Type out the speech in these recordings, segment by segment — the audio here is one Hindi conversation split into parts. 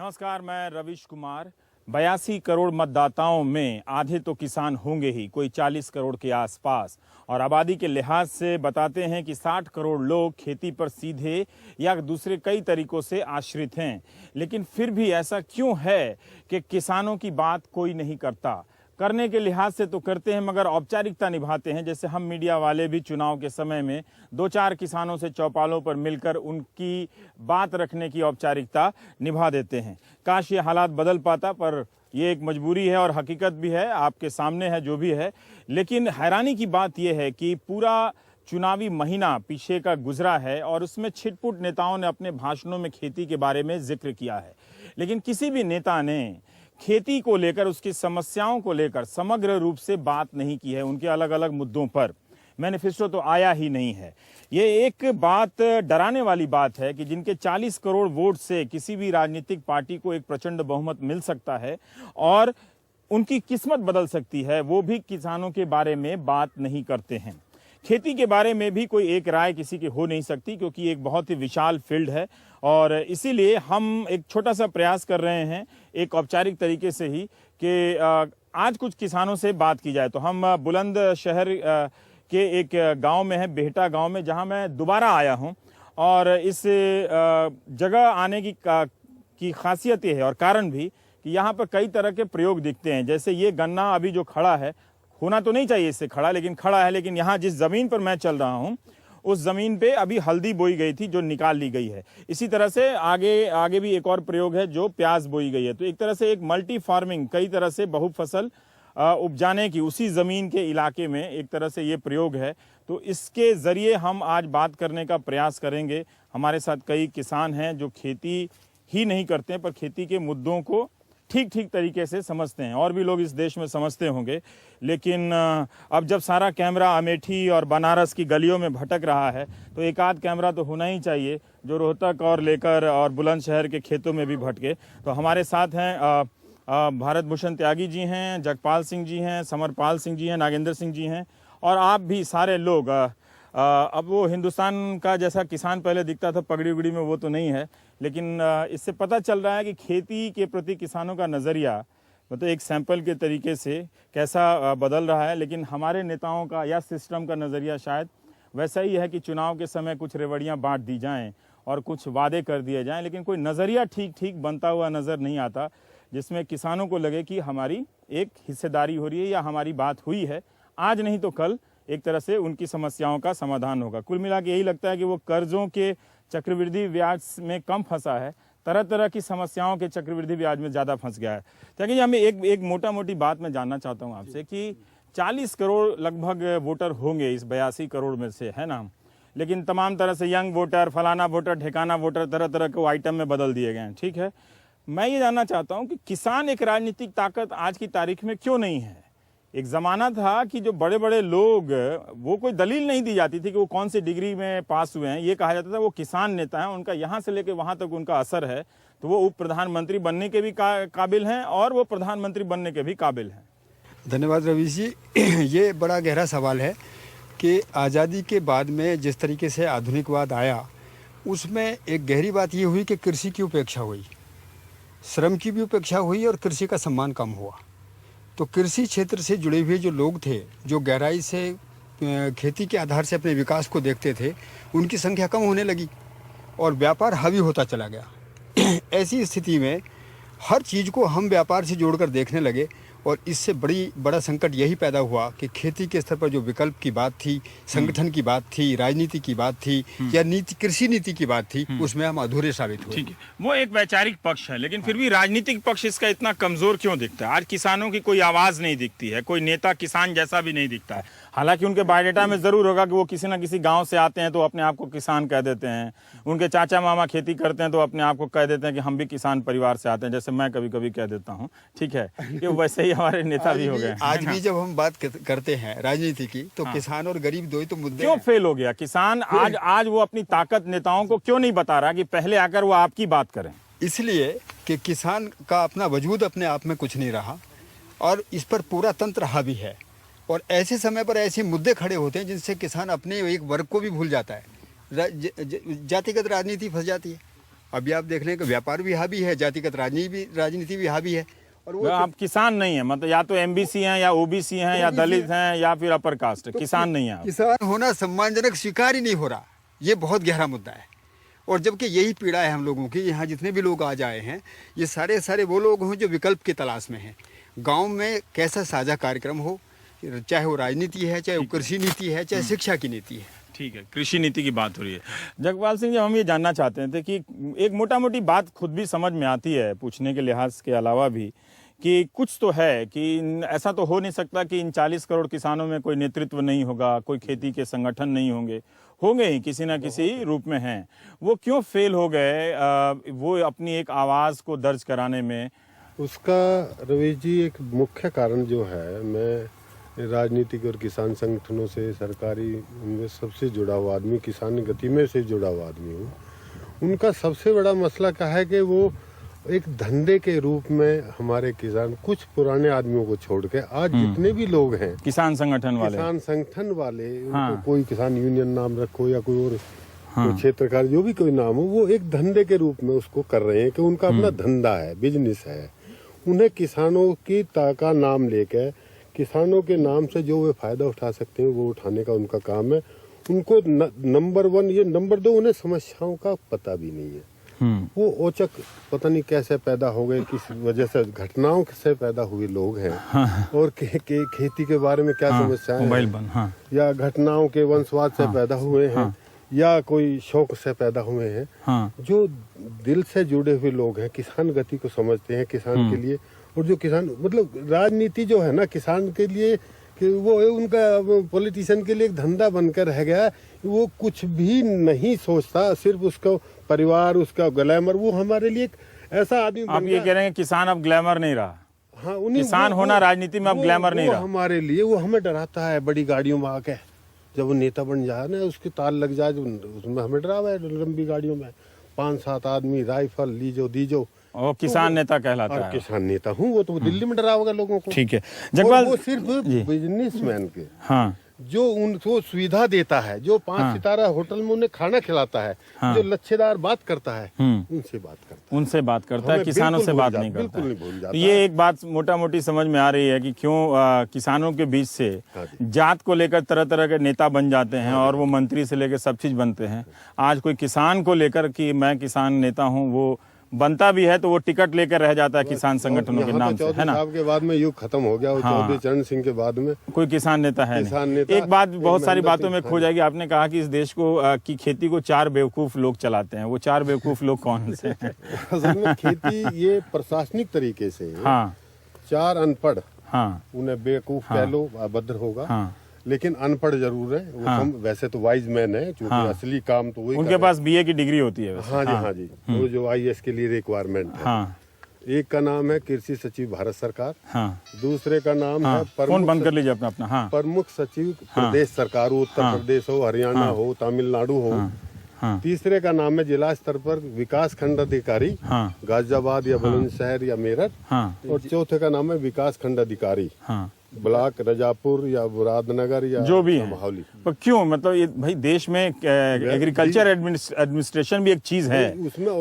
नमस्कार, मैं रविश कुमार। 82 करोड़ मतदाताओं में आधे तो किसान होंगे ही, कोई 40 करोड़ के आसपास, और आबादी के लिहाज से बताते हैं कि 60 करोड़ लोग खेती पर सीधे या दूसरे कई तरीकों से आश्रित हैं। लेकिन फिर भी ऐसा क्यों है कि किसानों की बात कोई नहीं करता? करने के लिहाज से तो करते हैं मगर औपचारिकता निभाते हैं। जैसे हम मीडिया वाले भी चुनाव के समय में 2-4 किसानों से चौपालों पर मिलकर उनकी बात रखने की औपचारिकता निभा देते हैं। काश ये हालात बदल पाता, पर ये एक मजबूरी है और हकीकत भी है, आपके सामने है जो भी है। लेकिन हैरानी की बात यह है कि पूरा चुनावी महीना पीछे का गुजरा है और उसमें छिटपुट नेताओं ने अपने भाषणों में खेती के बारे में जिक्र किया है, लेकिन किसी भी नेता ने खेती को लेकर, उसकी समस्याओं को लेकर समग्र रूप से बात नहीं की है। उनके अलग अलग मुद्दों पर मैनिफेस्टो तो आया ही नहीं है। ये एक बात डराने वाली बात है कि जिनके 40 करोड़ वोट से किसी भी राजनीतिक पार्टी को एक प्रचंड बहुमत मिल सकता है और उनकी किस्मत बदल सकती है, वो भी किसानों के बारे में बात नहीं करते हैं। खेती के बारे में भी कोई एक राय किसी की हो नहीं सकती, क्योंकि एक बहुत ही विशाल फील्ड है और इसीलिए हम एक छोटा सा प्रयास कर रहे हैं एक औपचारिक तरीके से ही कि आज कुछ किसानों से बात की जाए। तो हम बुलंदशहर के एक गांव में है, बेहटा गांव में, जहां मैं दोबारा आया हूं। और इस जगह आने की खासियत ये है और कारण भी कि यहाँ पर कई तरह के प्रयोग दिखते हैं। जैसे ये गन्ना अभी जो खड़ा है, होना तो नहीं चाहिए इससे खड़ा, लेकिन खड़ा है। लेकिन यहाँ जिस ज़मीन पर मैं चल रहा हूँ उस ज़मीन पे अभी हल्दी बोई गई थी जो निकाल ली गई है। इसी तरह से आगे भी एक और प्रयोग है जो प्याज बोई गई है। तो एक तरह से एक मल्टी फार्मिंग, कई तरह से बहुफसल उपजाने की उसी ज़मीन के इलाके में एक तरह से ये प्रयोग है। तो इसके ज़रिए हम आज बात करने का प्रयास करेंगे। हमारे साथ कई किसान हैं जो खेती ही नहीं करते हैं पर खेती के मुद्दों को ठीक तरीके से समझते हैं, और भी लोग इस देश में समझते होंगे। लेकिन अब जब सारा कैमरा अमेठी और बनारस की गलियों में भटक रहा है तो एक आध कैमरा तो होना ही चाहिए जो रोहतक और लेकर और बुलंदशहर के खेतों में भी भटके। तो हमारे साथ हैं भारत भूषण त्यागी जी हैं, जगपाल सिंह जी हैं, समरपाल सिंह जी हैं, नागेंद्र सिंह जी हैं, और आप भी सारे लोग। अब वो हिंदुस्तान का जैसा किसान पहले दिखता था पगड़ी उगड़ी में, वो तो नहीं है, लेकिन इससे पता चल रहा है कि खेती के प्रति किसानों का नज़रिया मतलब एक सैंपल के तरीके से कैसा बदल रहा है। लेकिन हमारे नेताओं का या सिस्टम का नज़रिया शायद वैसा ही है कि चुनाव के समय कुछ रेवड़ियाँ बांट दी जाएं और कुछ वादे कर दिए जाएं, लेकिन कोई नज़रिया ठीक बनता हुआ नज़र नहीं आता जिसमें किसानों को लगे कि हमारी एक हिस्सेदारी हो रही है या हमारी बात हुई है, आज नहीं तो कल एक तरह से उनकी समस्याओं का समाधान होगा। कुल मिला के यही लगता है कि वो कर्जों के चक्रवृद्धि ब्याज में कम फंसा है, तरह की समस्याओं के चक्रवृद्धि ब्याज में ज़्यादा फंस गया है। ताकि हमें एक मोटी बात मैं जानना चाहता हूँ आपसे कि 40 करोड़ लगभग वोटर होंगे इस 82 करोड़ में से, है ना? लेकिन तमाम तरह से यंग वोटर, फलाना वोटर, ठिकाना वोटर, तरह के आइटम में बदल दिए गए हैं। ठीक है, मैं ये जानना चाहता हूँ कि किसान एक राजनीतिक ताकत आज की तारीख में क्यों नहीं है? एक ज़माना था कि जो बड़े बड़े लोग, वो कोई दलील नहीं दी जाती थी कि वो कौन सी डिग्री में पास हुए हैं, ये कहा जाता था वो किसान नेता हैं, उनका यहाँ से लेकर वहाँ तक उनका असर है, तो वो उप प्रधानमंत्री बनने के भी काबिल हैं और वो प्रधानमंत्री बनने के भी काबिल हैं। धन्यवाद रवीश जी। ये बड़ा गहरा सवाल है कि आज़ादी के बाद में जिस तरीके से आधुनिकवाद आया, उसमें एक गहरी बात ये हुई कि कृषि की उपेक्षा हुई, श्रम की भी उपेक्षा हुई और कृषि का सम्मान कम हुआ। तो कृषि क्षेत्र से जुड़े हुए जो लोग थे, जो गहराई से खेती के आधार से अपने विकास को देखते थे, उनकी संख्या कम होने लगी और व्यापार हावी होता चला गया। ऐसी स्थिति में हर चीज़ को हम व्यापार से जोड़कर देखने लगे और इससे बड़ा संकट यही पैदा हुआ कि खेती के स्तर पर जो विकल्प की बात थी, संगठन की बात थी, राजनीति की बात थी या कृषि नीति की बात थी, उसमें हम अधूरे साबित हुए। ठीक है, वो एक वैचारिक पक्ष है, लेकिन फिर भी राजनीतिक पक्ष इसका इतना कमजोर क्यों दिखता है? आज किसानों की कोई आवाज नहीं दिखती है, कोई नेता किसान जैसा भी नहीं दिखता है। हालांकि उनके बायोडाटा में जरूर होगा कि वो किसी ना किसी गांव से आते हैं तो अपने आप को किसान कह देते हैं, उनके चाचा मामा खेती करते हैं तो अपने आप को कह देते हैं कि हम भी किसान परिवार से आते हैं, जैसे मैं कभी कभी कह देता हूँ। ठीक है, कि वैसे ही हमारे नेता भी हो गए। आज भी जब हम बात करते हैं राजनीति की, तो किसान और गरीब दो ही तो मुद्दे क्यों फेल हो गया किसान? आज वो अपनी ताकत नेताओं को क्यों नहीं बता रहा कि पहले आकर वो आपकी बात करें? इसलिए कि किसान का अपना वजूद अपने आप में कुछ नहीं रहा और इस पर पूरा तंत्र हावी है, और ऐसे समय पर ऐसे मुद्दे खड़े होते हैं जिनसे किसान अपने एक वर्ग को भी भूल जाता है। जातिगत राजनीति फंस जाती है। अभी आप देख रहे हैं कि व्यापार भी हावी है, जातिगत राजनीति भी हावी है। और वो आप किसान नहीं है, मतलब या तो एमबीसी हैं या ओबीसी हैं या दलित हैं या फिर अपर कास्ट, किसान नहीं है आप। किसान होना सम्मानजनक स्वीकार ही नहीं हो रहा, ये बहुत गहरा मुद्दा है। और जबकि यही पीड़ा है हम लोगों की, यहाँ जितने भी लोग आज आए हैं ये सारे वो लोग हैं जो विकल्प की तलाश में हैं। गांव में कैसा साझा कार्यक्रम हो, चाहे वो राजनीति है, चाहे वो कृषि नीति है, चाहे शिक्षा की नीति है। ठीक है, कृषि नीति की बात हो रही है। जगपाल सिंह जी, हम ये जानना चाहते थे कि एक मोटा मोटी बात खुद भी समझ में आती है पूछने के लिहाज के अलावा भी, कि कुछ तो है कि ऐसा तो हो नहीं सकता कि इन 40 करोड़ किसानों में कोई नेतृत्व नहीं होगा, कोई खेती के संगठन नहीं होंगे ही किसी ना किसी रूप में हैं। वो क्यों फेल हो गए वो अपनी एक आवाज़ को दर्ज कराने में? उसका रवीश जी एक मुख्य कारण जो है, मैं राजनीतिक और किसान संगठनों से, सरकारी उनमें सबसे जुड़ा हुआ आदमी, किसान गति में से जुड़ा हुआ आदमी हूँ। उनका सबसे बड़ा मसला क्या है कि वो एक धंधे के रूप में हमारे किसान, कुछ पुराने आदमियों को छोड़ के आज जितने भी लोग हैं किसान संगठन वाले, हाँ। कोई किसान यूनियन नाम रखो या कोई और कोई क्षेत्र का जो भी कोई नाम हो, वो एक धंधे के रूप में उसको कर रहे हैं कि उनका अपना धंधा है, बिजनेस है। उन्हें किसानों की का नाम लेकर, किसानों के नाम से जो वे फायदा उठा सकते हैं वो उठाने का उनका काम है। उनको नंबर 1 ये, नंबर 2 उन्हें समस्याओं का पता भी नहीं है। वो औचक पता नहीं कैसे पैदा हो गए, किस वजह से, घटनाओं से पैदा हुए लोग हैं। और खेती के बारे में क्या समस्याएं हैं, या घटनाओं के वंशवाद से पैदा हुए हैं, या कोई शौक से पैदा हुए हैं। जो दिल से जुड़े हुए लोग हैं, किसान गति को समझते हैं, किसान के लिए, और जो किसान मतलब राजनीति जो है ना किसान के लिए, कि वो उनका पॉलिटिशियन के लिए एक धंधा बनकर रह गया। वो कुछ भी नहीं सोचता, सिर्फ उसका परिवार, उसका ग्लैमर। वो हमारे लिए एक ऐसा आदमी, आप ये कह रहे हैं किसान अब ग्लैमर नहीं रहा? हाँ, किसान होना राजनीति में अब ग्लैमर नहीं रहा हमारे लिए। वो हमें डराता है बड़ी गाड़ियों में आके, जब वो नेता बन जाए ना, उसके ताल लग जाए, उसमें हमें डरावा है। लंबी गाड़ियों में 5-7 आदमी, राइफल लीजो दीजो, और किसान नेता कहलाता है। किसान नेता हूँ, वो तो दिल्ली में डरा होगा लोगों को। ठीक है जगपाल, वो सिर्फ बिजनेसमैन के, हाँ, जो उनको सुविधा देता है, जो 5 सितारा होटल में उन्हें खाना खिलाता है, जो लच्छेदार बात करता है, उनसे बात करता है, किसानों से बात नहीं करता। बिल्कुल नहीं भूल जाता। ये एक बात मोटा मोटी समझ में आ रही है कि क्यों किसानों के बीच से जात को लेकर तरह तरह के नेता बन जाते हैं, और वो मंत्री से लेकर सब चीज बनते हैं। आज कोई किसान को लेकर कि मैं किसान नेता हूँ वो बनता भी है, तो वो टिकट लेकर रह जाता है किसान संगठनों के नाम से, है ना? के बाद में युग खत्म हो गया। चौधरी चरण सिंह के बाद में कोई किसान नेता है नहीं। एक बात बहुत सारी बातों में खो जाएगी। आपने कहा कि इस देश को की खेती को 4 बेवकूफ लोग चलाते हैं। वो 4 बेवकूफ लोग कौन से हैं? असल में खेती ये प्रशासनिक तरीके से, हाँ, 4 अनपढ़, हाँ, उन्हें बेवकूफ कह लो, अभद्र होगा, हाँ, लेकिन अनपढ़ जरूर है वो। हाँ, वैसे तो वाइज मैन है, क्योंकि हाँ, असली काम तो वही, उनके पास BA की डिग्री होती है। हाँ जी, हाँ जी, वो जो IAS के लिए रिक्वायरमेंट है। हाँ, एक का नाम है कृषि सचिव भारत सरकार, हाँ, दूसरे का नाम है फोन बंद कर लीजिए अपना, हाँ, प्रमुख सचिव प्रदेश सरकार, उत्तर प्रदेश हो, हरियाणा हो, तमिलनाडु हो। तीसरे का नाम है जिला स्तर पर विकास खंड अधिकारी, गाजियाबाद या बुलंदशहर या मेरठ। और चौथे का नाम है विकास खंड अधिकारी, ब्लॉक रजापुर या मुरादनगर या जो भी है। माहौली। पर क्यों, मतलब ये भाई देश में एग्रीकल्चर एडमिनिस्ट्रेशन भी एक चीज है,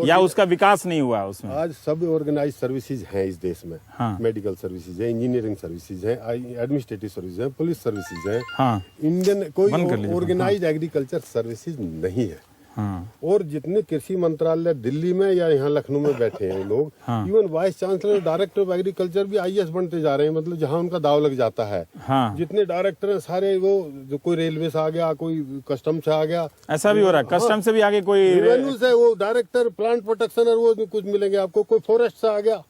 या उसका विकास नहीं हुआ उसमें? आज सब ऑर्गेनाइज सर्विसेज हैं इस देश में। हाँ, मेडिकल सर्विसेज है, इंजीनियरिंग सर्विसेज है, एडमिनिस्ट्रेटिव सर्विसेज है, पुलिस सर्विसेज है। हाँ, इंडियन कोई ऑर्गेनाइज एग्रीकल्चर सर्विसेज नहीं है। हाँ, और जितने कृषि मंत्रालय दिल्ली में या यहाँ लखनऊ में बैठे हैं लोग, even vice chancellor, director of agriculture भी IAS बनते जा रहे हैं, मतलब जहाँ उनका दाव लग जाता है। हाँ, जितने डायरेक्टर हैं सारे वो, जो कोई रेलवे से आ गया, कोई कस्टम से आ गया, ऐसा भी हो रहा है। कस्टम से भी आगे कोई रेवेन्यू से वो डायरेक्टर प्लांट प्रोटेक्शन और वो कुछ मिलेंगे आपको, कोई फॉरेस्ट से आ गया,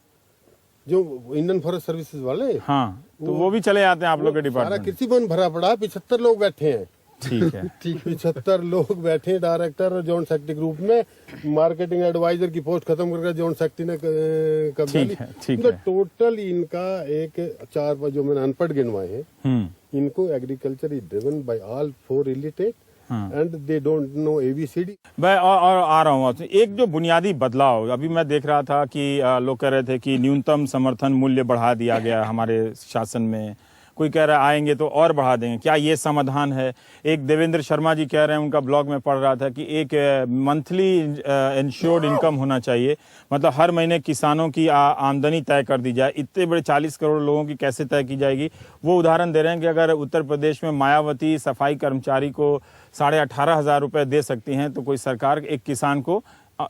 जो इंडियन फॉरेस्ट सर्विसेज वाले। हाँ, तो वो भी चले जाते हैं आप लोग के डिपार्टमेंट। कृषि वन भरा पड़ा, 75 लोग बैठे हैं। ठीक है, 75 लोग बैठे, डायरेक्टर और जॉइंट सेक्रेटरी ग्रुप में। मार्केटिंग एडवाइजर की पोस्ट खत्म करके जॉइंट सेक्रेटरी ने कब्जा ली। तो टोटल इनका एक 4 जो मैंने अनपढ़ गिनवाए हैं, इनको agriculture is driven by all 4 illiterate and they don't know ABCD। मैं और आ रहा हूँ, एक जो बुनियादी बदलाव अभी मैं देख रहा था कि लोग कह रहे थे कि न्यूनतम समर्थन मूल्य बढ़ा दिया गया हमारे शासन में, कोई कह रहा है आएंगे तो और बढ़ा देंगे। क्या ये समाधान है? एक देवेंद्र शर्मा जी कह रहे हैं, उनका ब्लॉग में पढ़ रहा था कि एक मंथली इंश्योर्ड इनकम होना चाहिए, मतलब हर महीने किसानों की आमदनी तय कर दी जाए। इतने बड़े 40 करोड़ लोगों की कैसे तय की जाएगी? वो उदाहरण दे रहे हैं कि अगर उत्तर प्रदेश में मायावती सफाई कर्मचारी को 18,500 रुपए दे सकती हैं, तो कोई सरकार एक किसान को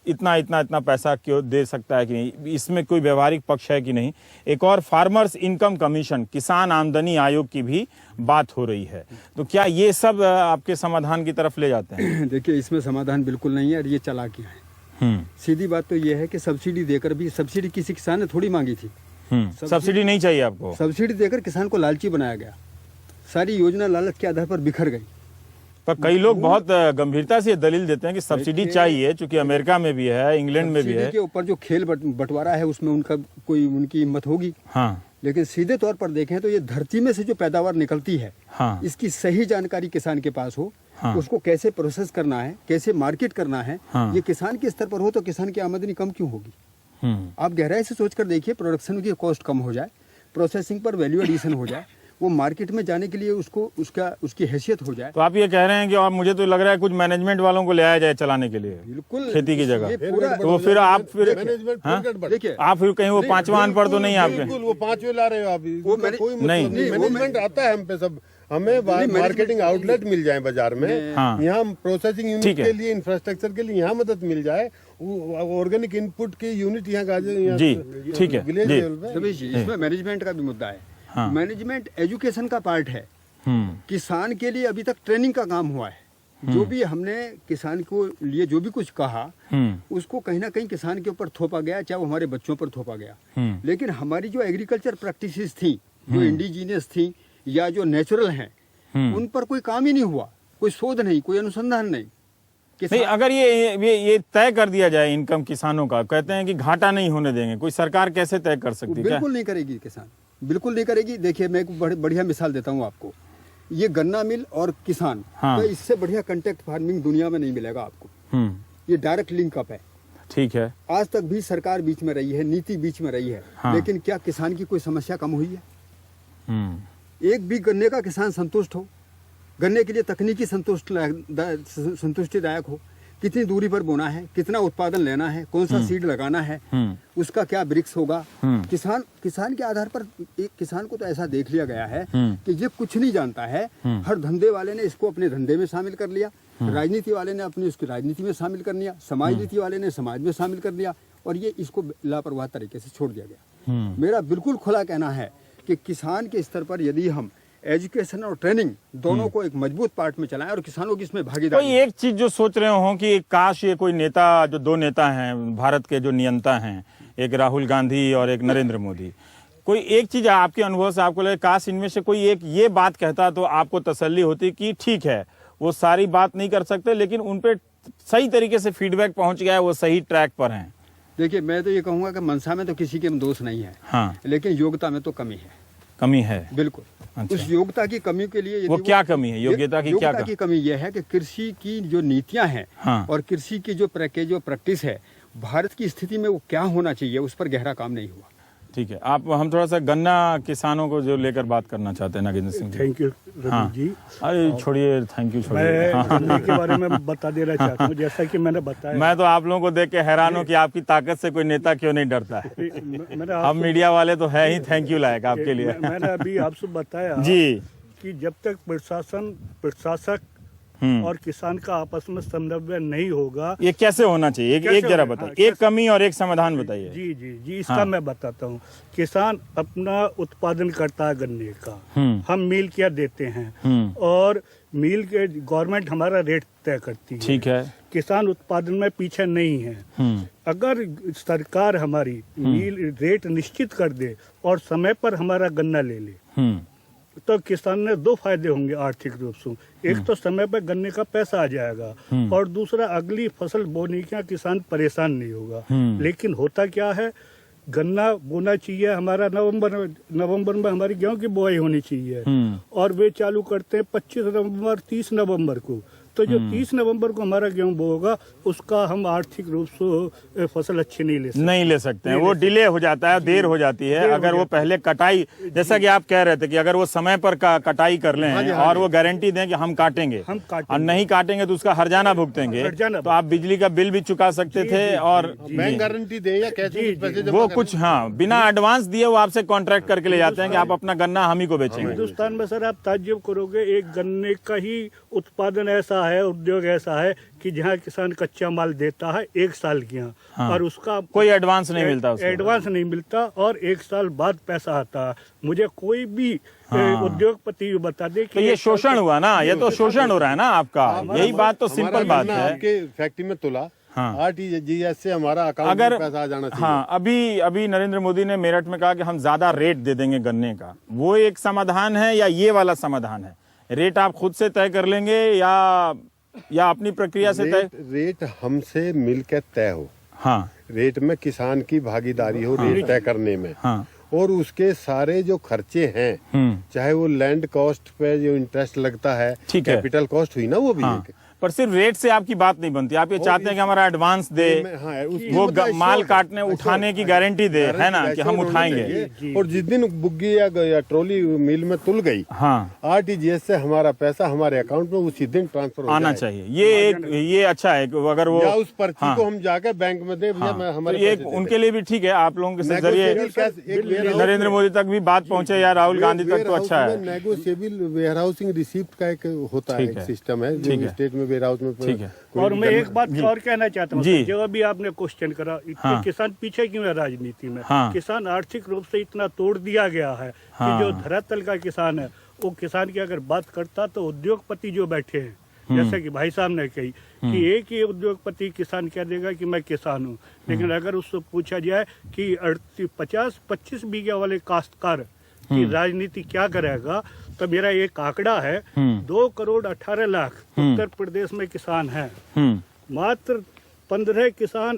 इतना पैसा क्यों दे सकता है कि नहीं? इसमें कोई व्यवहारिक पक्ष है कि नहीं? एक और फार्मर्स इनकम कमीशन, किसान आमदनी आयोग की भी बात हो रही है, तो क्या ये सब आपके समाधान की तरफ ले जाते हैं? देखिए, इसमें समाधान बिल्कुल नहीं है और ये चालाकियां हैं। सीधी बात तो ये है कि सब्सिडी देकर भी, सब्सिडी किसी किसान ने थोड़ी मांगी थी। सब्सिडी नहीं चाहिए आपको? सब्सिडी देकर किसान को लालची बनाया गया, सारी योजना लालच के आधार पर बिखर गई। पर कई लोग बहुत गंभीरता से दलील देते हैं कि सब्सिडी चाहिए, चूंकि अमेरिका में भी है, इंग्लैंड में भी है। के ऊपर जो खेल बंटवारा है उसमें उनकी हिम्मत होगी। हाँ। लेकिन सीधे तौर पर देखें तो ये धरती में से जो पैदावार निकलती है, हाँ, इसकी सही जानकारी किसान के पास हो, हाँ, उसको कैसे प्रोसेस करना है, कैसे मार्केट करना है, हाँ, ये किसान के स्तर पर हो तो किसान की आमदनी कम क्यों होगी? आप गहराई से सोचकर देखिए, प्रोडक्शन की कॉस्ट कम हो जाए, प्रोसेसिंग पर वैल्यू एडिशन हो जाए, वो मार्केट में जाने के लिए उसकी हैसियत हो जाए। तो आप ये कह रहे हैं कि और मुझे तो लग रहा है कुछ मैनेजमेंट वालों को ले आया जाए चलाने के लिए, बिल्कुल खेती की जगह। तो फिर आप देखिए, आप फिर कहीं वो पांचवा अनपढ़ तो नहीं आपके? वो पांचवे ला रहे हो आप, कोई नहीं, मैनेजमेंट आता है हम पे सब। हमें मार्केटिंग आउटलेट मिल जाए बाजार में, यहाँ प्रोसेसिंग यूनिट के लिए, इंफ्रास्ट्रक्चर के लिए यहाँ मदद मिल जाए, ऑर्गेनिक इनपुट की यूनिट यहाँ का जी, ठीक है। विलेज लेवल पे इसमें मैनेजमेंट का भी मुद्दा है। हाँ। मैनेजमेंट एजुकेशन का पार्ट है। किसान के लिए अभी तक ट्रेनिंग का काम हुआ है। जो भी हमने किसान को लिए जो भी कुछ कहा, उसको कहीं ना कहीं किसान के ऊपर थोपा गया, चाहे वो हमारे बच्चों पर थोपा गया। लेकिन हमारी जो एग्रीकल्चर प्रैक्टिसेस थी, जो इंडिजीनियस थी या जो नेचुरल हैं, उन पर कोई काम ही नहीं हुआ, कोई शोध नहीं, कोई अनुसंधान नहीं। नहीं, अगर ये तय कर दिया जाए इनकम किसानों का, कहते हैं कि घाटा नहीं होने देंगे, कोई सरकार कैसे तय कर सकती है? बिल्कुल नहीं करेगी किसान, बिल्कुल नहीं करेगी। देखिए, मैं एक बढ़िया मिसाल देता हूँ आपको। ये गन्ना मिल और किसान, हाँ, तो इससे बढ़िया कंटेक्ट फार्मिंग दुनिया में नहीं मिलेगा आपको। ये डायरेक्ट लिंक अप है। ठीक है। आज तक भी सरकार बीच में रही है, नीति बीच में रही है, हाँ, लेकिन क्या किसान की कोई समस्या कम हुई है? एक भी गन्ने का किसान संतुष्ट हो, गन्ने के लिए तकनीकी संतुष्टिदायक हो, कितनी दूरी पर बोना है, कितना उत्पादन लेना है, कौन सा सीड लगाना है, उसका क्या वृक्ष होगा, किसान के आधार पर एक किसान को तो ऐसा देख लिया गया है कि ये कुछ नहीं जानता है। हर धंधे वाले ने इसको अपने धंधे में शामिल कर लिया, राजनीति वाले ने अपनी उसकी राजनीति में शामिल कर लिया, समाज नीति वाले ने समाज में शामिल कर लिया, और ये इसको लापरवाह तरीके से छोड़ दिया गया। मेरा बिल्कुल खुला कहना है कि किसान के स्तर पर यदि हम एजुकेशन और ट्रेनिंग दोनों को एक मजबूत पार्ट में चलाएं और किसानों की इसमें भागीदारी। कोई एक चीज जो सोच रहे हो कि काश ये कोई नेता, जो दो नेता हैं भारत के जो नियंता हैं, एक राहुल गांधी और एक नरेंद्र मोदी, कोई एक चीज आपके अनुभव से आपको लगे काश इनमें से कोई एक ये बात कहता तो आपको तसल्ली होती कि ठीक है, वो सारी बात नहीं कर सकते लेकिन उन पे सही तरीके से फीडबैक पहुंच गया है, वो सही ट्रैक पर हैं। देखिए, मैं तो ये कहूंगा कि मनसा में तो किसी के दोष नहीं है, हाँ, लेकिन योग्यता में तो कमी है, बिल्कुल। अच्छा। उस योग्यता की कमी के लिए वो क्या कमी है? योग्यता की कमी यह है कि कृषि की जो नीतियां हैं, हाँ, और कृषि की जो प्रैक्टिस है, भारत की स्थिति में वो क्या होना चाहिए, उस पर गहरा काम नहीं हुआ। ठीक है, हम थोड़ा सा गन्ना किसानों को जो लेकर बात करना चाहते हैं नागेंद्र सिंह जी। थैंक यू हाँ जी। अरे छोड़िए, थैंक यू छोड़िए। मैं गन्ने के बारे में बता देना चाहता हूँ, जैसा कि मैंने बताया। मैं तो आप लोगों को देख के हैरान हूँ कि आपकी ताकत से कोई नेता क्यों नहीं डरता है। हम मीडिया वाले तो है ही थैंक यू लायक आपके लिए। मैंने अभी आपसे बताया जी कि जब तक प्रशासक और किसान का आपस में समन्वय नहीं होगा, ये कैसे होना चाहिए? एक जरा बताइए, एक कमी और एक समाधान बताइए। जी, इसका मैं बताता हूँ। किसान अपना उत्पादन करता है गन्ने का, हम मिल क्या देते हैं, और मिल के गवर्नमेंट हमारा रेट तय करती है। ठीक है, किसान उत्पादन में पीछे नहीं है। अगर सरकार हमारी मिल रेट निश्चित कर दे और समय पर हमारा गन्ना ले ले, तो किसान ने दो फायदे होंगे आर्थिक रूप से। एक तो समय पर गन्ने का पैसा आ जाएगा, और दूसरा अगली फसल बोने का किसान परेशान नहीं होगा। लेकिन होता क्या है, गन्ना बोना चाहिए हमारा नवंबर में हमारी गेहूं की बुआई होनी चाहिए, और वे चालू करते हैं 25 नवंबर 30 नवंबर को। तो जो 30 नवंबर को हमारा गेहूं बोगा उसका हम आर्थिक रूप से फसल अच्छी नहीं ले सकते हैं। वो डिले हो जाता है, देर हो जाती है। अगर वो पहले कटाई, जैसा कि आप कह रहे थे कि अगर वो समय पर कटाई कर लें और वो गारंटी दें कि हम काटेंगे और नहीं काटेंगे तो उसका हर्जाना भुगतेंगे, तो आप बिजली का बिल भी चुका सकते थे। और बैंक गारंटी दे या कैसे वो कुछ बिना एडवांस दिए वो आपसे कॉन्ट्रैक्ट करके ले जाते हैं कि आप अपना गन्ना हम ही को बेचेंगे। हिंदुस्तान में सर आप ताज्जुब करोगे, एक गन्ने का ही उत्पादन ऐसा है, उद्योग ऐसा है कि जहाँ किसान कच्चा माल देता है 1 साल की और उसका कोई एडवांस नहीं मिलता, एडवांस नहीं मिलता और 1 साल बाद पैसा आता है। मुझे कोई भी उद्योगपति बता दे कि तो ये शोषण हुआ ना, ये तो शोषण हो रहा है ना आपका। यही बात तो सिंपल बात है। आपके फैक्ट्री में तुला RTGS से हमारा अकाउंट अगर में पैसा आ जाना चाहिए। अभी नरेंद्र मोदी ने मेरठ में कहा कि हम ज्यादा रेट दे देंगे गन्ने का, वो एक समाधान है या ये वाला समाधान है? रेट आप खुद से तय कर लेंगे या अपनी प्रक्रिया से तय? रेट हमसे मिलकर तय हो। हाँ, रेट में किसान की भागीदारी हो रेट तय करने में। हाँ, और उसके सारे जो खर्चे हैं, चाहे वो लैंड कॉस्ट पे जो इंटरेस्ट लगता है, कैपिटल कॉस्ट हुई ना, वो भी एक। पर सिर्फ रेट से आपकी बात नहीं बनती। आप ये चाहते हैं कि हमारा एडवांस दे, वो माल काटने उठाने की गारंटी दे, है ना, कि हम उठाएंगे। और जिस दिन बुग्गी या ट्रॉली मिल में तुल गई, RTGS से हमारा पैसा हमारे अकाउंट में उसी दिन ट्रांसफर आना चाहिए। ये अच्छा है। अगर वो उस पर्ची को हम जाकर बैंक में दे, हमारे उनके लिए भी ठीक है। आप लोगों के जरिए नरेंद्र मोदी तक भी बात पहुंचे या राहुल गांधी तक, तो अच्छा है। नेगोशिएबल वेयरहाउसिंग रिसिप्ट का एक होता है, एक सिस्टम है जो स्टेट में वेयरहाउस में। ठीक है। और मैं एक बात और कहना चाहता हूँ, जो अभी आपने क्वेश्चन करा, किसान पीछे क्यों है राजनीति में? किसान आर्थिक रूप से इतना तोड़ दिया गया है कि जो धरातल का किसान है, वो किसान की अगर बात करता तो उद्योगपति जो बैठे हैं, जैसे कि भाई साहब ने कही कि एक ही उद्योगपति किसान कह देगा कि मैं किसान हूँ, लेकिन अगर उससे पूछा जाए कि 50-25 बीघे वाले काश्तकार की राजनीति क्या करेगा, तो मेरा एक आंकड़ा है 2 करोड़ 18 लाख उत्तर प्रदेश में किसान हैं। मात्र 15 किसान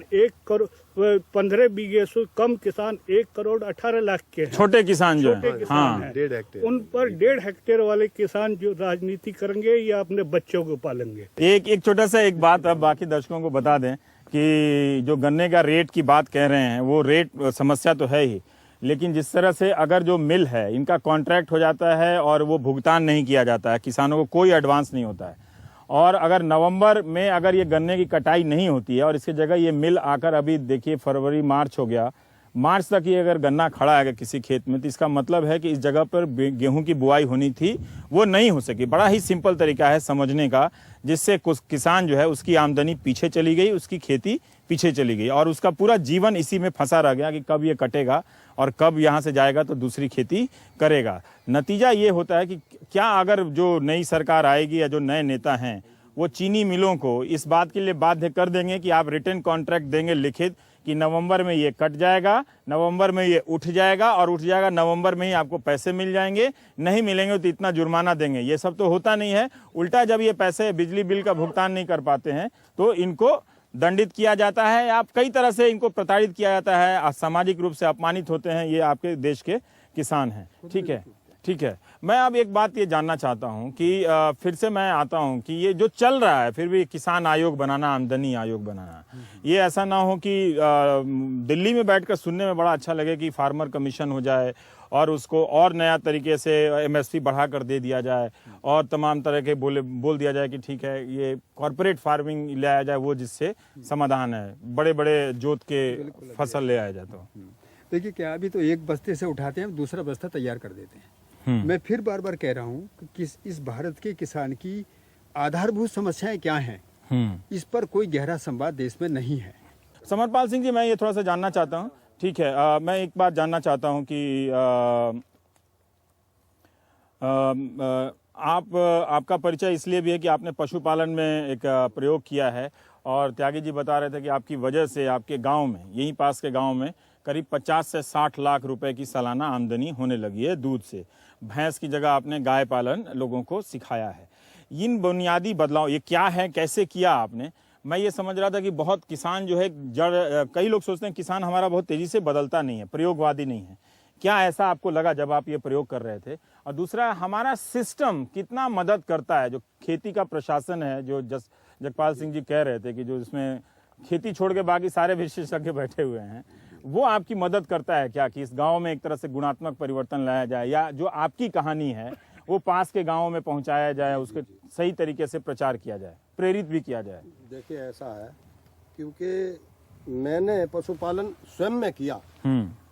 15 बीघे से कम किसान 1 करोड़ 18 लाख के हैं। छोटे किसान जो हैं, 1.5 हेक्टेयर। उन पर 1.5 हेक्टेयर वाले किसान जो राजनीति करेंगे या अपने बच्चों को पालेंगे। एक छोटा सा एक बात अब बाकी दर्शकों को बता दें कि जो गन्ने का रेट की बात कह रहे हैं, वो रेट समस्या तो है ही, लेकिन जिस तरह से अगर जो मिल है इनका कॉन्ट्रैक्ट हो जाता है और वो भुगतान नहीं किया जाता है, किसानों को कोई एडवांस नहीं होता है, और अगर नवंबर में अगर ये गन्ने की कटाई नहीं होती है और इसकी जगह ये मिल आकर, अभी देखिए फरवरी मार्च हो गया, मार्च तक ये अगर गन्ना खड़ा है किसी खेत में, तो इसका मतलब है कि इस जगह पर गेहूं की बुआई होनी थी, वो नहीं हो सकी। बड़ा ही सिंपल तरीका है समझने का, जिससे कुछ किसान जो है उसकी आमदनी पीछे चली गई, उसकी खेती पीछे चली गई और उसका पूरा जीवन इसी में फंसा रह गया कि कब ये कटेगा और कब यहाँ से जाएगा तो दूसरी खेती करेगा। नतीजा ये होता है कि क्या अगर जो नई सरकार आएगी या जो नए नेता हैं, वो चीनी मिलों को इस बात के लिए बाध्य कर देंगे कि आप रिटर्न कॉन्ट्रैक्ट देंगे लिखित कि नवंबर में ये कट जाएगा, नवंबर में ये उठ जाएगा और उठ जाएगा, नवंबर में ही आपको पैसे मिल जाएंगे, नहीं मिलेंगे तो इतना जुर्माना देंगे। ये सब तो होता नहीं है। उल्टा जब ये पैसे बिजली बिल का भुगतान नहीं कर पाते हैं तो इनको दंडित किया जाता है, आप कई तरह से इनको प्रताड़ित किया जाता है, सामाजिक रूप से अपमानित होते हैं। ये आपके देश के किसान हैं। ठीक है, ठीक है। मैं अब एक बात ये जानना चाहता हूं कि फिर से मैं आता हूं कि ये जो चल रहा है फिर भी किसान आयोग बनाना, आमदनी आयोग बनाना, ये ऐसा ना हो कि दिल्ली में बैठकर सुनने में बड़ा अच्छा लगे कि फार्मर कमीशन हो जाए और उसको और नया तरीके से MSP बढ़ा कर दे दिया जाए और तमाम तरह के बोल दिया जाए कि ठीक है ये कॉर्पोरेट फार्मिंग ले आया जाए, वो जिससे समाधान है, बड़े बड़े जोत के फसल ले आया जाए। तो देखिए क्या, अभी तो एक बस्ते से उठाते हैं, दूसरा बस्ता तैयार कर देते हैं। मैं फिर बार बार कह रहा हूँ कि इस भारत के किसान की आधारभूत समस्याएं क्या हैं, इस पर कोई गहरा संवाद देश में नहीं है। समरपाल सिंह जी, मैं ये थोड़ा सा जानना चाहता हूँ। ठीक है, मैं एक बात जानना चाहता हूँ कि आपका परिचय इसलिए भी है कि आपने पशुपालन में एक प्रयोग किया है और त्यागी जी बता रहे थे कि आपकी वजह से आपके गांव में, यहीं पास के गांव में करीब 50 से 60 लाख रुपए की सालाना आमदनी होने लगी है दूध से। भैंस की जगह आपने गाय पालन लोगों को सिखाया है। इन बुनियादी बदलाव ये क्या है, कैसे किया आपने? मैं ये समझ रहा था कि बहुत किसान जो है कई लोग सोचते हैं किसान हमारा बहुत तेजी से बदलता नहीं है, प्रयोगवादी नहीं है। क्या ऐसा आपको लगा जब आप ये प्रयोग कर रहे थे और दूसरा हमारा सिस्टम कितना मदद करता है, जो खेती का प्रशासन है, जो जगपाल सिंह जी कह रहे थे कि जो इसमें खेती छोड़ के बाकी सारे विशेषज्ञ बैठे हुए हैं, वो आपकी मदद करता है क्या कि इस गांव में एक तरह से गुणात्मक परिवर्तन लाया जाए, या जो आपकी कहानी है वो पास के गांवों में पहुंचाया जाए, उसके सही तरीके से प्रचार किया जाए, प्रेरित भी किया जाए? देखिए ऐसा है, क्योंकि मैंने पशुपालन स्वयं में किया,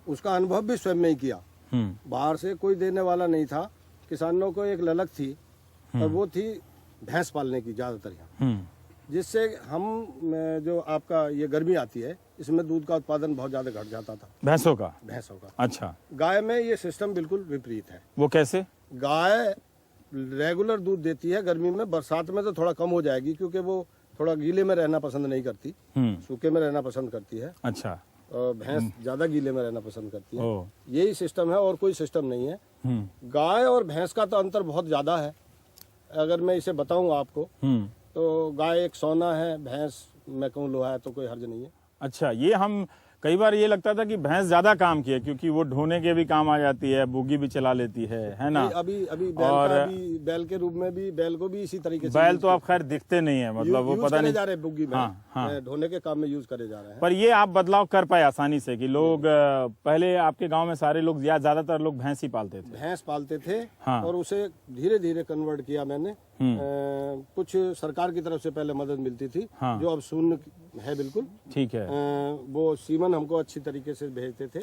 उसका अनुभव भी स्वयं में ही किया। बाहर से कोई देने वाला नहीं था। किसानों को एक ललक थी और वो थी भैंस पालने की ज्यादातर यहाँ, जिससे हम जो आपका ये गर्मी आती है इसमें दूध का उत्पादन बहुत ज्यादा घट जाता था। भैंसों का? अच्छा। गाय में ये सिस्टम बिल्कुल विपरीत है। वो कैसे? गाय रेगुलर दूध देती है गर्मी में, बरसात में तो थोड़ा कम हो जाएगी क्योंकि वो थोड़ा गीले में रहना पसंद नहीं करती, सूखे में रहना पसंद करती है। अच्छा। और भैंस ज्यादा गीले में रहना पसंद करती है। यही सिस्टम है और कोई सिस्टम नहीं है। गाय और भैंस का तो अंतर बहुत ज्यादा है। अगर मैं इसे बताऊं आपको तो गाय एक सोना है, भैंस मैं कहूँ लोहा है, तो कोई हर्ज नहीं है। अच्छा, ये हम कई बार ये लगता था कि भैंस ज्यादा काम की है क्योंकि वो ढोने के भी काम आ जाती है, बोगी भी चला लेती है ना? अभी बैल के रूप में भी बैल को भी इसी तरीके से। बैल तो आप खैर दिखते नहीं है, मतलब वो पता नहीं जा रहे बोगी में, ढोने के काम में यूज करे जा रहे हैं। पर ये आप बदलाव कर पाए आसानी से कि लोग पहले आपके गाँव में सारे लोग ज्यादातर लोग भैंस ही पालते थे? भैंस पालते थे और उसे धीरे धीरे कन्वर्ट किया मैंने। कुछ सरकार की तरफ से पहले मदद मिलती थी, जो अब शून्य है बिल्कुल। ठीक है। वो सीमन हमको अच्छी तरीके से भेजते थे,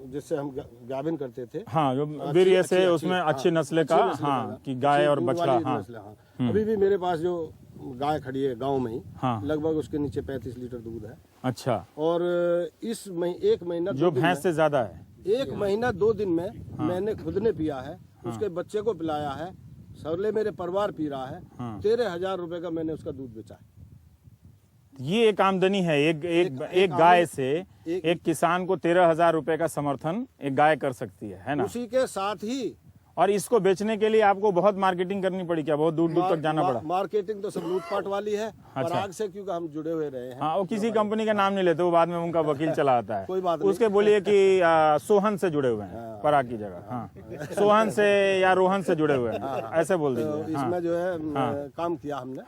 जिससे हम गाभिन करते थे। जो वीर्य से उसमें अच्छी नस्ल का, कि गाय और बछड़ा। अभी भी मेरे पास जो गाय खड़ी है गांव में ही, लगभग उसके नीचे 35 लीटर दूध है। अच्छा। और इस एक महीना जो भैंस से ज्यादा है, 1 महीना 2 दिन में मैंने खुद ने पिया है, उसके बच्चे को पिलाया है, सरले मेरे परिवार पी रहा है। 13,000 रुपए का मैंने उसका दूध बेचा है। ये एक आमदनी है। एक गाय से एक किसान को 13,000 रुपए का समर्थन एक गाय कर सकती है ना? उसी के साथ ही और इसको बेचने के लिए आपको बहुत मार्केटिंग करनी पड़ी क्या? बहुत दूर दूर तक जाना पड़ा? मार्केटिंग तो सब लूटपाट वाली है। अच्छा। पराग से क्योंकि हम जुड़े हुए रहे हैं। वो किसी कंपनी का नाम नहीं लेते, वो बाद में उनका वकील चला आता है। कोई बात नहीं। उसके बोलिए कि सोहन से जुड़े हुए हैं पराग की जगह। सोहन से या रोहन से जुड़े हुए हैं, ऐसे बोल दीजिए। इसमें जो है काम किया हमने।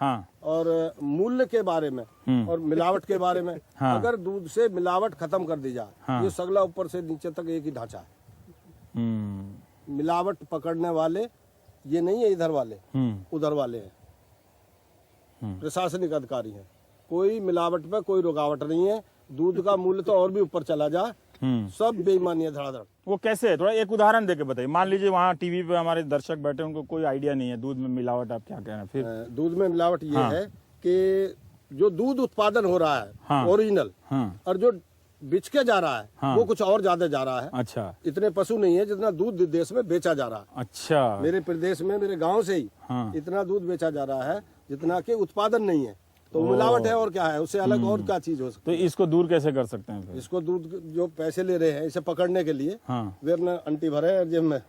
और मूल्य के बारे में और मिलावट के बारे में, अगर दूध से मिलावट खत्म कर दी जाए, ये सगला ऊपर से नीचे तक एक ही ढांचा है। मिलावट पकड़ने वाले ये नहीं है इधर वाले, उधर वाले हैं, प्रशासनिक अधिकारी हैं। कोई मिलावट पे कोई रुकावट नहीं है। दूध का मूल्य तो और भी ऊपर चला जाए, सब बेईमानी है धड़ाधड़। वो कैसे है? थोड़ा एक उदाहरण देके बताइए। मान लीजिए वहाँ टीवी पे हमारे दर्शक बैठे, उनको कोई आइडिया नहीं है दूध में मिलावट, आप क्या कह रहे हैं? फिर दूध में मिलावट ये है कि जो दूध उत्पादन हो रहा है ओरिजिनल, और जो बिच के जा रहा है वो कुछ और ज्यादा जा रहा है। अच्छा। इतने पशु नहीं है जितना दूध देश में बेचा जा रहा है। अच्छा। मेरे प्रदेश में, मेरे गांव से ही इतना दूध बेचा जा रहा है जितना कि उत्पादन नहीं है। तो मिलावट है और क्या है, उससे अलग और क्या चीज हो सकती है? तो इसको दूर कैसे कर सकते हैं फिर? इसको दूध जो पैसे ले रहे हैं इसे पकड़ने के लिए, वे अपना अंटी भरे जेब में,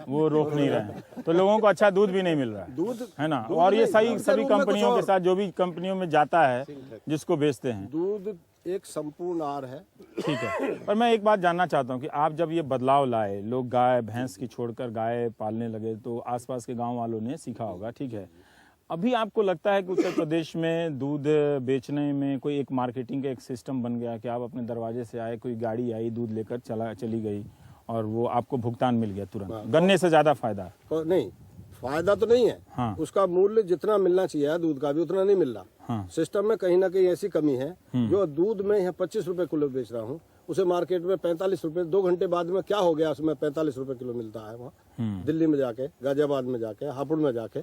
वो रोक नहीं रहे हैं, तो लोगों को अच्छा दूध भी नहीं मिल रहा है, दूध है ना? और ये सभी कंपनियों के साथ, जो भी कंपनियों में जाता है जिसको बेचते हैं, दूध एक संपूर्ण आहार है। ठीक है। पर मैं एक बात जानना चाहता हूँ कि आप जब ये बदलाव लाए, लोग गाय भैंस की छोड़कर गाय पालने लगे, तो आसपास के गांव वालों ने सीखा होगा, ठीक है। अभी आपको लगता है कि उत्तर प्रदेश में दूध बेचने में कोई एक मार्केटिंग का एक सिस्टम बन गया कि आप अपने दरवाजे से आए, कोई गाड़ी आई दूध लेकर चली गई और वो आपको भुगतान मिल गया तुरंत? गन्ने से ज्यादा फायदा? नहीं, फायदा तो नहीं है। उसका मूल्य जितना मिलना चाहिए दूध का भी उतना नहीं मिल रहा। सिस्टम में कहीं ना कहीं ऐसी कमी है। जो दूध में यहाँ 25 रुपए किलो बेच रहा हूँ, उसे मार्केट में 45 रुपए, 2 घंटे बाद में क्या हो गया, उसमें 45 रुपए किलो मिलता है वहाँ दिल्ली में जाके, गाजियाबाद में जाके, हापुड़ में जाके।